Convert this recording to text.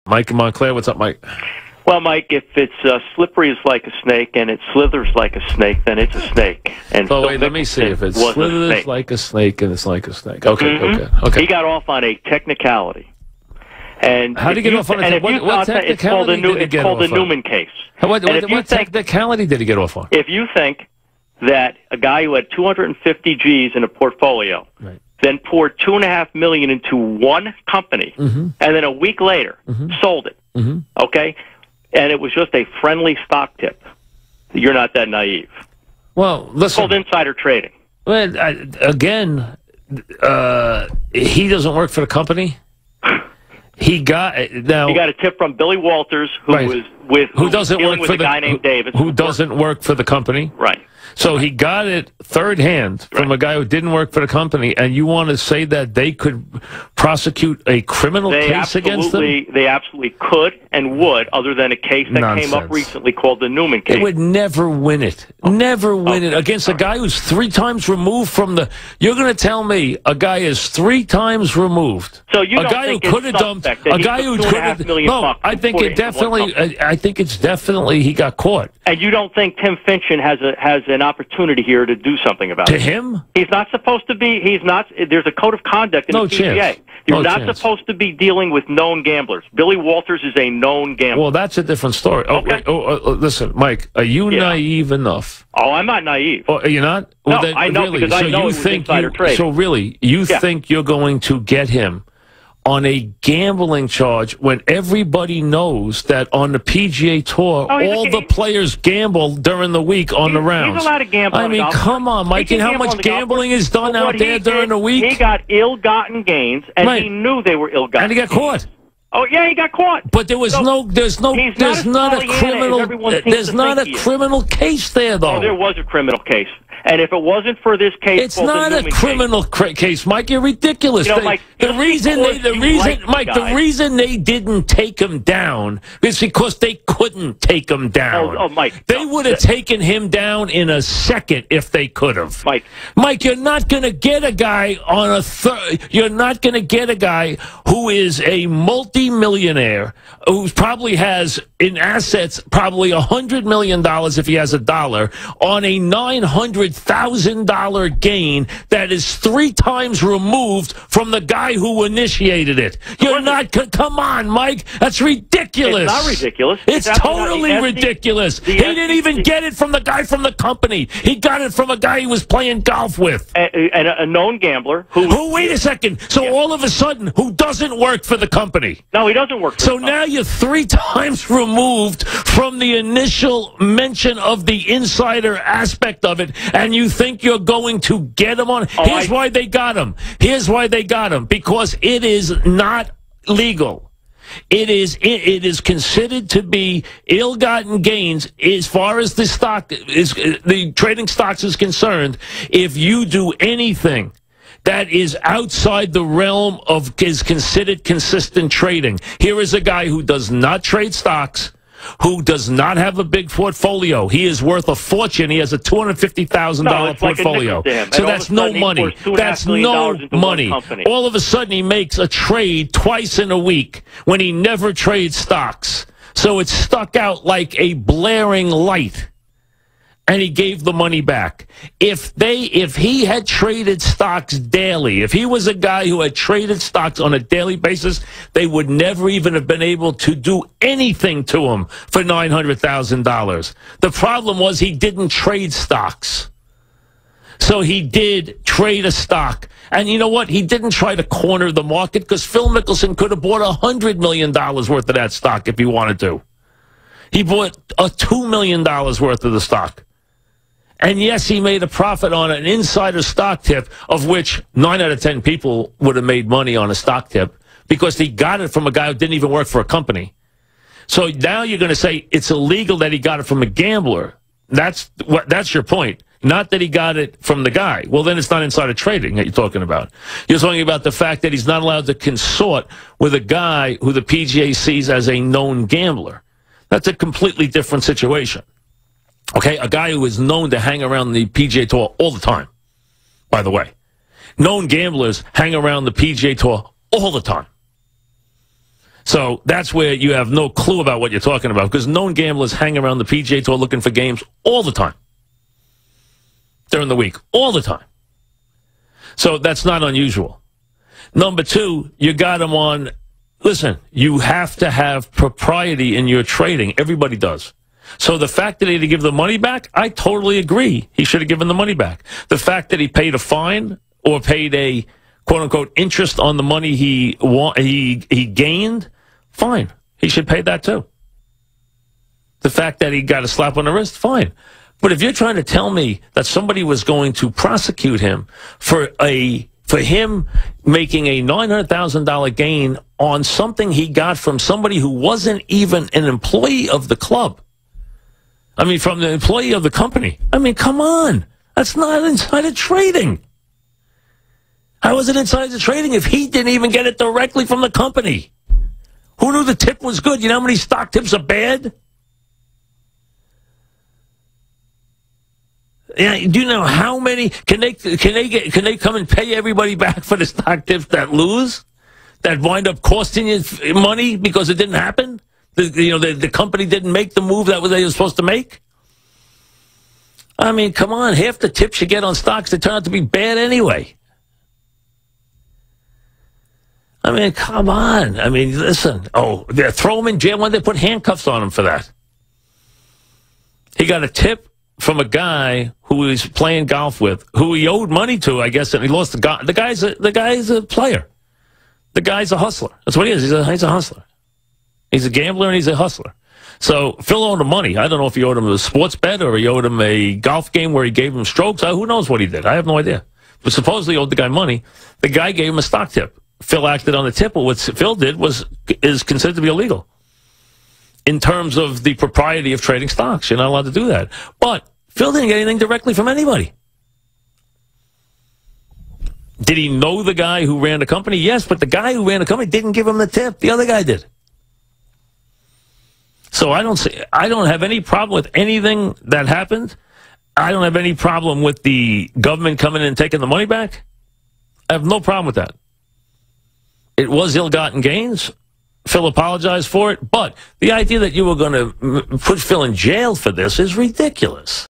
Mike in Montclair. What's up, Mike? Well, Mike, if it's slippery as like a snake and it slithers like a snake, then it's a snake. And so wait, let me see. If it slithers like a snake and it's like a snake. Okay, okay. He got off on a technicality. And how did he get off on a technicality? What technicality did he get off on? It's called the Newman case. What technicality did he get off on? If you think that a guy who had 250 G's in a portfolio then poured $2.5 million into one company, and then a week later sold it, okay? And it was just a friendly stock tip. You're not that naive. Well, listen. It's called insider trading. Well, again, he doesn't work for the company. He got a tip from Billy Walters, who doesn't work for the guy named Davis, who doesn't work for the company. Right. So he got it third hand from a guy who didn't work for the company, and you want to say that they could prosecute a criminal case against them? They absolutely could and would, other than a case that came up recently called the Newman case. They would never win it. Never win it against a guy who's 3 times removed from the... You're going to tell me a guy is 3 times removed. So you don't think could have dumped a guy who could have... No, I think it definitely... I think it's definitely he got caught. And you don't think Tim Finchin has an opportunity here to do something about it? To him? He's not supposed to be... He's not... There's a code of conduct in the PGA. You're not supposed to be dealing with known gamblers. Billy Walters is a known gambler. Well, that's a different story. Okay. Listen, Mike, are you naive enough? Oh, I'm not naive. Oh, are you not? Well, no, I know, really, because I know it was insider trading. So really, you think you're going to get him on a gambling charge when everybody knows that on the PGA Tour, all the players gamble during the week on the rounds? He's allowed to gamble. I mean, come on, Mike. And how much gambling is done out there during the week? He got ill-gotten gains, and he knew they were ill-gotten. And he got caught. Oh yeah, he got caught. But there's not a criminal case there, though. Oh, there was a criminal case. And if it wasn't for this case, it's not a criminal case, Mike. You're ridiculous. Mike, the reason they didn't take him down is because they couldn't take him down. Oh, Mike, they would have taken him down in a second if they could have. Mike, you're not going to get a guy on a You're not going to get a guy who is a multi-millionaire who probably has in assets probably $100 million if he has $1 on a $900,000 gain that is 3 times removed from the guy who initiated it. You're not. Come on, Mike. That's ridiculous. It's not ridiculous. It's totally ridiculous. He didn't even get it from the guy from the company. He got it from a guy he was playing golf with. And a known gambler who... Wait a second. So all of a sudden, who doesn't work for the company? No, he doesn't work for the company. So now you're 3 times removed from the initial mention of the insider aspect of it, and you think you're going to get him on? Here's why they got him. Because it is not legal. It is considered to be ill-gotten gains as far as the trading stocks is concerned. If you do anything that is outside the realm of is considered consistent trading. Here is a guy who does not trade stocks, who does not have a big portfolio. He is worth a fortune. He has a $250,000 portfolio. So that's no money. That's no money. All of a sudden, he makes a trade twice in a week when he never trades stocks. So it stuck out like a blaring light. And he gave the money back. If he had traded stocks daily, if he was a guy who had traded stocks on a daily basis, they would never even have been able to do anything to him for $900,000. The problem was he didn't trade stocks. So he did trade a stock. And you know what? He didn't try to corner the market because Phil Mickelson could have bought $100 million worth of that stock if he wanted to. He bought $2 million worth of the stock. And yes, he made a profit on an insider stock tip, of which 9 out of 10 people would have made money on a stock tip because he got it from a guy who didn't even work for a company. So now you're going to say it's illegal that he got it from a gambler. That's your point. Not that he got it from the guy. Well, then it's not insider trading that you're talking about. You're talking about the fact that he's not allowed to consort with a guy who the PGA sees as a known gambler. That's a completely different situation. Okay, a guy who is known to hang around the PGA Tour all the time, by the way. Known gamblers hang around the PGA Tour all the time. So that's where you have no clue about what you're talking about, because known gamblers hang around the PGA Tour looking for games all the time. During the week, all the time. So that's not unusual. Number two, you got him on, listen, you have to have propriety in your trading. Everybody does. So the fact that he had to give the money back, I totally agree. He should have given the money back. The fact that he paid a fine or paid a quote-unquote interest on the money he gained, fine. He should pay that too. The fact that he got a slap on the wrist, fine. But if you're trying to tell me that somebody was going to prosecute him for him making a $900,000 gain on something he got from somebody who wasn't even an employee of the club, I mean, from the employee of the company, I mean, come on. That's not insider trading. How was it insider trading if he didn't even get it directly from the company? Who knew the tip was good? You know how many stock tips are bad? Yeah, do you know how many can they come and pay everybody back for the stock tips that lose, that wind up costing you money because it didn't happen? The company didn't make the move that they were supposed to make. I mean, come on, half the tips you get on stocks, they turn out to be bad anyway. I mean, come on. I mean, listen. Oh, they throw him in jail when they put handcuffs on him for that. He got a tip from a guy who he was playing golf with, who he owed money to, I guess, and he lost the guy. The guy's a player. The guy's a hustler. That's what he is. He's a hustler. He's a gambler and he's a hustler. So Phil owed him money. I don't know if he owed him a sports bet or he owed him a golf game where he gave him strokes. Who knows what he did? I have no idea. But supposedly owed the guy money. The guy gave him a stock tip. Phil acted on the tip, but what Phil did is considered to be illegal in terms of the propriety of trading stocks. You're not allowed to do that. But Phil didn't get anything directly from anybody. Did he know the guy who ran the company? Yes, but the guy who ran the company didn't give him the tip. The other guy did. So I don't have any problem with anything that happened. I don't have any problem with the government coming in and taking the money back. I have no problem with that. It was ill-gotten gains. Phil apologized for it. But the idea that you were going to put Phil in jail for this is ridiculous.